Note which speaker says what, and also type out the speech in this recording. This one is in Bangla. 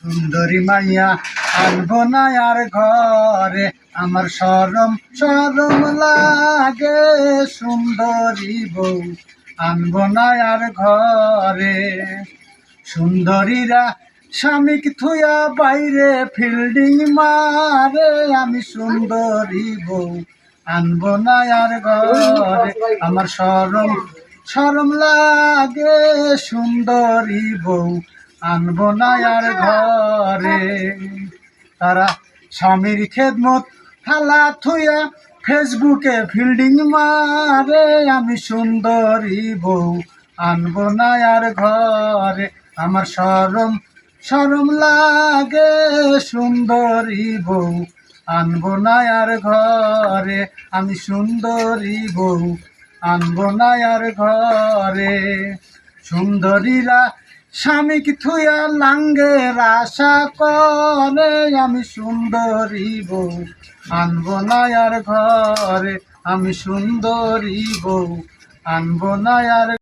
Speaker 1: সুন্দরী মাইয়া আনবো না আর ঘরে, আমার শরম শরম লাগে। সুন্দরী বউ আনবো না আর ঘরে। সুন্দরীরা স্বামীক থুয়া বাইরে ফিল্ডিং মারে, আমি সুন্দরী বউ আনবো না আর ঘরে, আমার শরম শরম লাগে। সুন্দরী বউ আনবো না আর ঘরে। তারা স্বামীর খেদমত হালা থুয়া ফেসবুকে ফিল্ডিং মারে, আমি সুন্দরী বউ আনবো না আর ঘরে, আমার শরম শরম লাগে। সুন্দরী বউ আনবো না আর ঘরে, আমি সুন্দরী বউ আনবো না আর ঘরে। সুন্দরীরা স্বামীক থুয়া লাঙ্গের আশা করে, আমি সুন্দরী বউ আনবো না আর ঘরে, আমি সুন্দরী বউ আনবো না আর